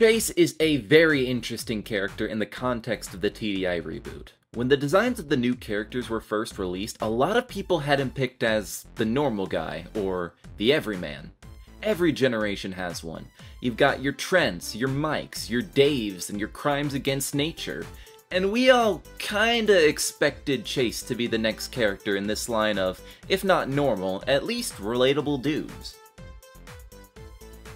Chase is a very interesting character in the context of the TDI reboot. When the designs of the new characters were first released, a lot of people had him picked as the normal guy, or the everyman. Every generation has one. You've got your Trents, your Mikes, your Daves, and your Crimes Against Nature. And we all kinda expected Chase to be the next character in this line of, if not normal, at least relatable dudes.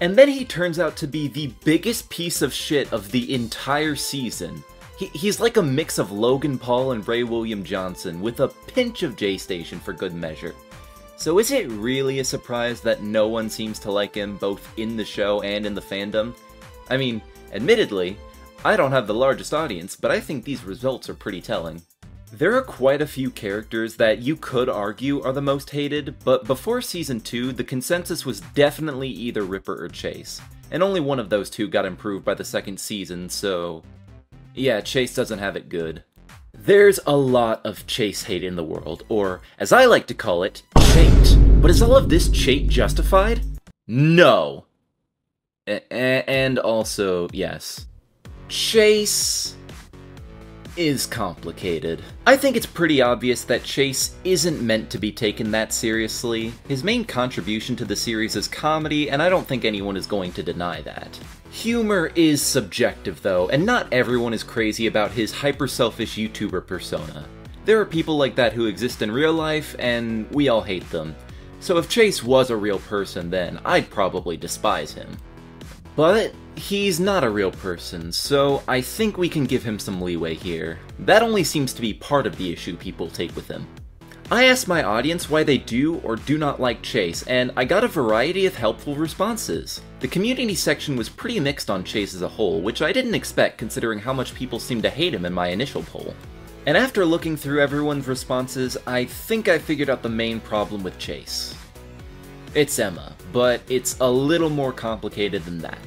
And then he turns out to be the biggest piece of shit of the entire season. He's like a mix of Logan Paul and Ray William Johnson, with a pinch of J-Station for good measure. So is it really a surprise that no one seems to like him, both in the show and in the fandom? I mean, admittedly, I don't have the largest audience, but I think these results are pretty telling. There are quite a few characters that you could argue are the most hated, but before Season 2, the consensus was definitely either Ripper or Chase. And only one of those two got improved by the second season, so... yeah, Chase doesn't have it good. There's a lot of Chase hate in the world, or, as I like to call it, Chate. But is all of this Chate justified? No! And also, yes. Chase is complicated. I think it's pretty obvious that Chase isn't meant to be taken that seriously. His main contribution to the series is comedy, and I don't think anyone is going to deny that. Humor is subjective though, and not everyone is crazy about his hyper-selfish YouTuber persona. There are people like that who exist in real life, and we all hate them. So if Chase was a real person, then I'd probably despise him. But he's not a real person, so I think we can give him some leeway here. That only seems to be part of the issue people take with him. I asked my audience why they do or do not like Chase, and I got a variety of helpful responses. The community section was pretty mixed on Chase as a whole, which I didn't expect considering how much people seemed to hate him in my initial poll. And after looking through everyone's responses, I think I figured out the main problem with Chase. It's Emma, but it's a little more complicated than that.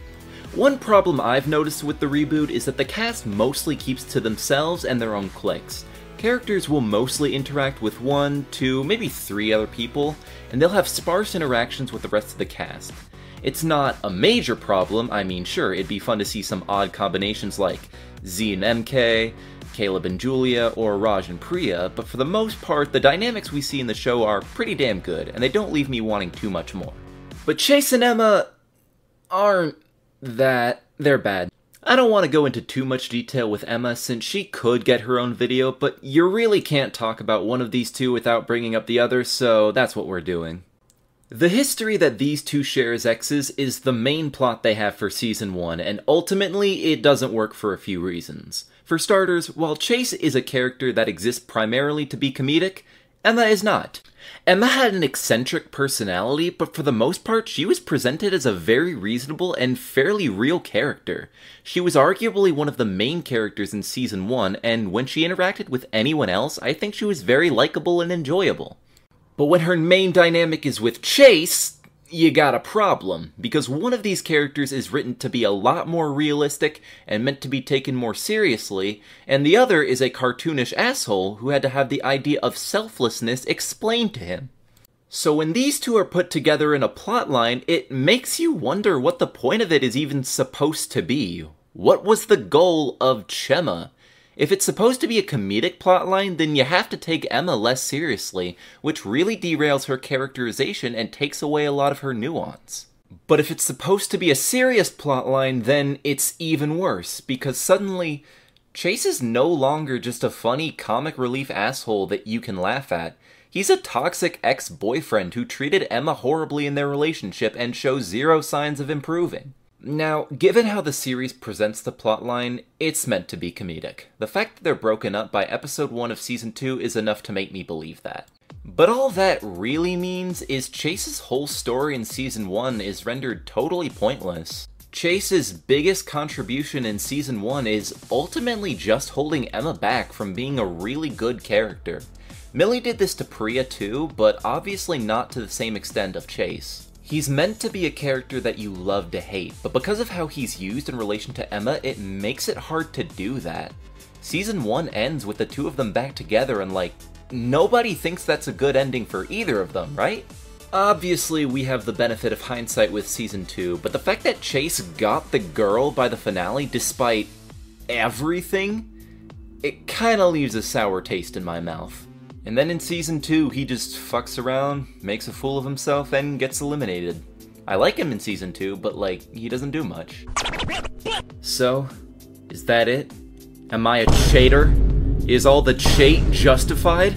One problem I've noticed with the reboot is that the cast mostly keeps to themselves and their own cliques. Characters will mostly interact with 1, 2, maybe 3 other people, and they'll have sparse interactions with the rest of the cast. It's not a major problem. I mean, sure, it'd be fun to see some odd combinations like Z and MK, Caleb and Julia, or Raj and Priya, but for the most part, the dynamics we see in the show are pretty damn good, and they don't leave me wanting too much more. But Chase and Emma aren't that. They're bad. I don't want to go into too much detail with Emma since she could get her own video, but you really can't talk about one of these two without bringing up the other, so that's what we're doing. The history that these two share as exes is the main plot they have for Season 1, and ultimately it doesn't work for a few reasons. For starters, while Chase is a character that exists primarily to be comedic, Emma is not. Emma had an eccentric personality, but for the most part, she was presented as a very reasonable and fairly real character. She was arguably one of the main characters in Season 1, and when she interacted with anyone else, I think she was very likable and enjoyable. But when her main dynamic is with Chase, you got a problem, because one of these characters is written to be a lot more realistic and meant to be taken more seriously, and the other is a cartoonish asshole who had to have the idea of selflessness explained to him. So when these two are put together in a plotline, it makes you wonder what the point of it is even supposed to be. What was the goal of Chema? If it's supposed to be a comedic plotline, then you have to take Emma less seriously, which really derails her characterization and takes away a lot of her nuance. But if it's supposed to be a serious plotline, then it's even worse, because suddenly, Chase is no longer just a funny comic relief asshole that you can laugh at. He's a toxic ex-boyfriend who treated Emma horribly in their relationship and shows zero signs of improving. Now, given how the series presents the plotline, it's meant to be comedic. The fact that they're broken up by episode 1 of season 2 is enough to make me believe that. But all that really means is Chase's whole story in season 1 is rendered totally pointless. Chase's biggest contribution in season 1 is ultimately just holding Emma back from being a really good character. Millie did this to Priya too, but obviously not to the same extent of Chase. He's meant to be a character that you love to hate, but because of how he's used in relation to Emma, it makes it hard to do that. Season 1 ends with the two of them back together and like, nobody thinks that's a good ending for either of them, right? Obviously, we have the benefit of hindsight with Season 2, but the fact that Chase got the girl by the finale despite everything, it kinda leaves a sour taste in my mouth. And then in Season 2, he just fucks around, makes a fool of himself, and gets eliminated. I like him in Season 2, but he doesn't do much. So, is that it? Am I a cheater? Is all the chait justified?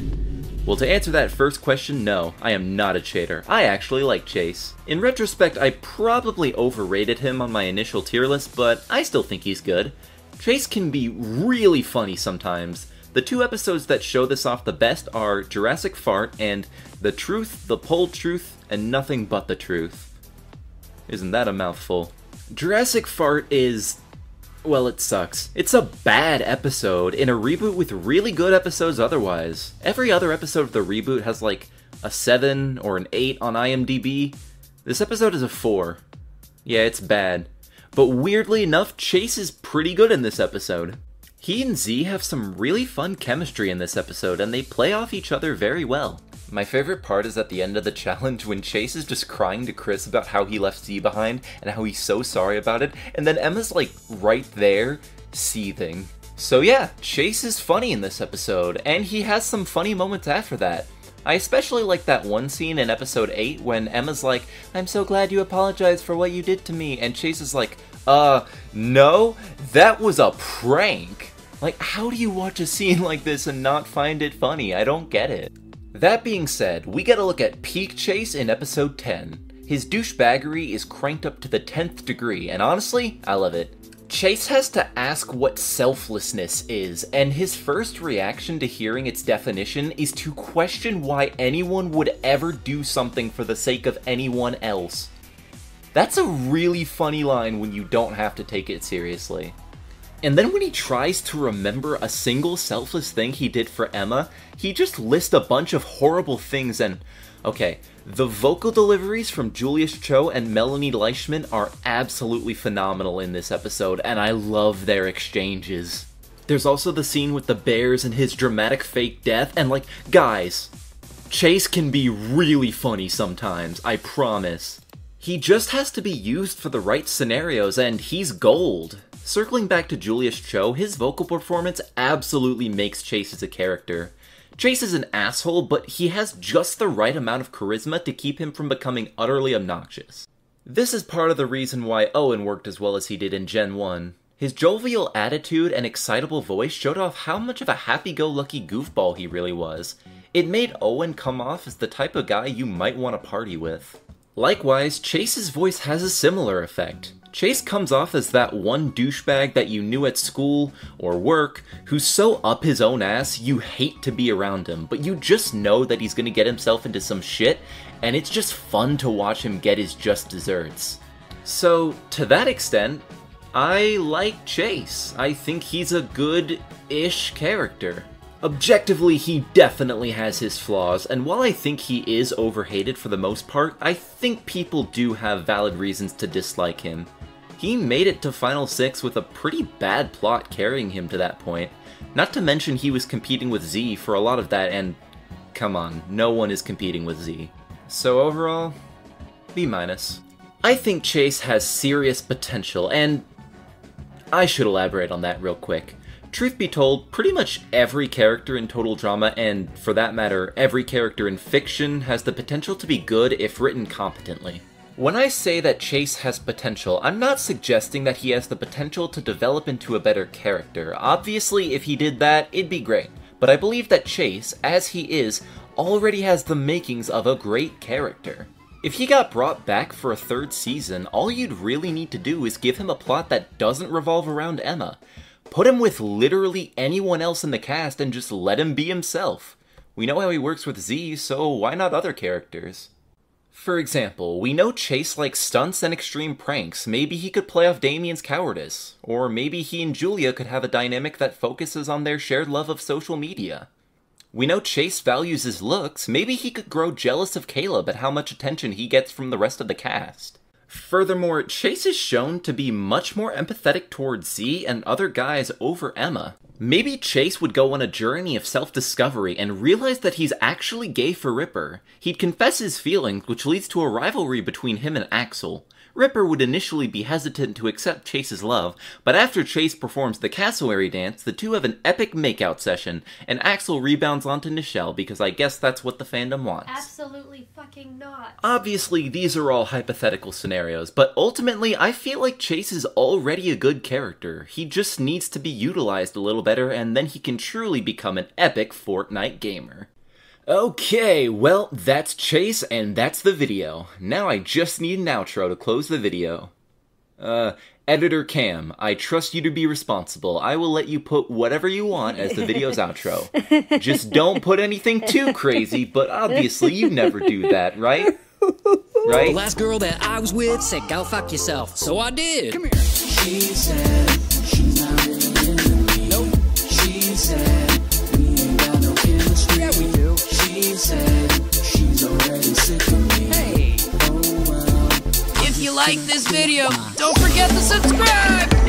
Well, to answer that first question, no, I am not a cheater. I actually like Chase. In retrospect, I probably overrated him on my initial tier list, but I still think he's good. Chase can be really funny sometimes. The 2 episodes that show this off the best are Jurassic Fart and The Truth, the Pole Truth, and Nothing But the Truth. Isn't that a mouthful? Jurassic Fart is... well, it sucks. It's a bad episode in a reboot with really good episodes otherwise. Every other episode of the reboot has a 7 or an 8 on IMDb. This episode is a 4. Yeah, it's bad. But weirdly enough, Chase is pretty good in this episode. He and Z have some really fun chemistry in this episode, and they play off each other very well. My favorite part is at the end of the challenge when Chase is just crying to Chris about how he left Z behind and how he's so sorry about it, and then Emma's right there, seething. So yeah, Chase is funny in this episode, and he has some funny moments after that. I especially like that one scene in episode 8 when Emma's like, "I'm so glad you apologized for what you did to me," and Chase is like, no, that was a prank. How do you watch a scene like this and not find it funny? I don't get it. That being said, we get a look at peak Chase in episode 10. His douchebaggery is cranked up to the 10th degree, and honestly, I love it. Chase has to ask what selflessness is, and his first reaction to hearing its definition is to question why anyone would ever do something for the sake of anyone else. That's a really funny line when you don't have to take it seriously. And then when he tries to remember a single selfless thing he did for Emma, he just lists a bunch of horrible things and... okay, the vocal deliveries from Julius Cho and Melanie Leishman are absolutely phenomenal in this episode, and I love their exchanges. There's also the scene with the bears and his dramatic fake death, and guys, Chase can be really funny sometimes, I promise. He just has to be used for the right scenarios, and he's gold. Circling back to Julius Cho, his vocal performance absolutely makes Chase as a character. Chase is an asshole, but he has just the right amount of charisma to keep him from becoming utterly obnoxious. This is part of the reason why Owen worked as well as he did in Gen 1. His jovial attitude and excitable voice showed off how much of a happy-go-lucky goofball he really was. It made Owen come off as the type of guy you might want to party with. Likewise, Chase's voice has a similar effect. Chase comes off as that one douchebag that you knew at school or work who's so up his own ass you hate to be around him, but you just know that he's gonna get himself into some shit, and it's just fun to watch him get his just desserts. So, to that extent, I like Chase. I think he's a good-ish character. Objectively, he definitely has his flaws, and while I think he is overhated for the most part, I think people do have valid reasons to dislike him. He made it to Final 6 with a pretty bad plot carrying him to that point. Not to mention he was competing with Z for a lot of that, and come on, no one is competing with Z. So overall, B-. I think Chase has serious potential, and I should elaborate on that real quick. Truth be told, pretty much every character in Total Drama, and for that matter, every character in fiction, has the potential to be good if written competently. When I say that Chase has potential, I'm not suggesting that he has the potential to develop into a better character. Obviously, if he did that, it'd be great. But I believe that Chase, as he is, already has the makings of a great character. If he got brought back for a 3rd season, all you'd really need to do is give him a plot that doesn't revolve around Emma. Put him with literally anyone else in the cast and just let him be himself. We know how he works with Z, so why not other characters? For example, we know Chase likes stunts and extreme pranks. Maybe he could play off Damien's cowardice. Or maybe he and Julia could have a dynamic that focuses on their shared love of social media. We know Chase values his looks. Maybe he could grow jealous of Caleb at how much attention he gets from the rest of the cast. Furthermore, Chase is shown to be much more empathetic towards Z and other guys over Emma. Maybe Chase would go on a journey of self-discovery and realize that he's actually gay for Ripper. He'd confess his feelings, which leads to a rivalry between him and Axel. Ripper would initially be hesitant to accept Chase's love, but after Chase performs the cassowary dance, the two have an epic makeout session, and Axel rebounds onto Nichelle because I guess that's what the fandom wants. Absolutely fucking not. Obviously, these are all hypothetical scenarios, but ultimately, I feel like Chase is already a good character. He just needs to be utilized a little better, and then he can truly become an epic Fortnite gamer. Okay, well, that's Chase, and that's the video. Now I just need an outro to close the video. Editor Cam, I trust you to be responsible. I will let you put whatever you want as the video's outro. Just don't put anything too crazy, but obviously you never do that, right? Right? The last girl that I was with said, go fuck yourself, so I did. Come here. She said she's not really into me. Nope. She said we ain't got no chemistry. Yeah, we do. She said she's already sick of me. Hey. Oh well. If you like this video, don't forget to subscribe!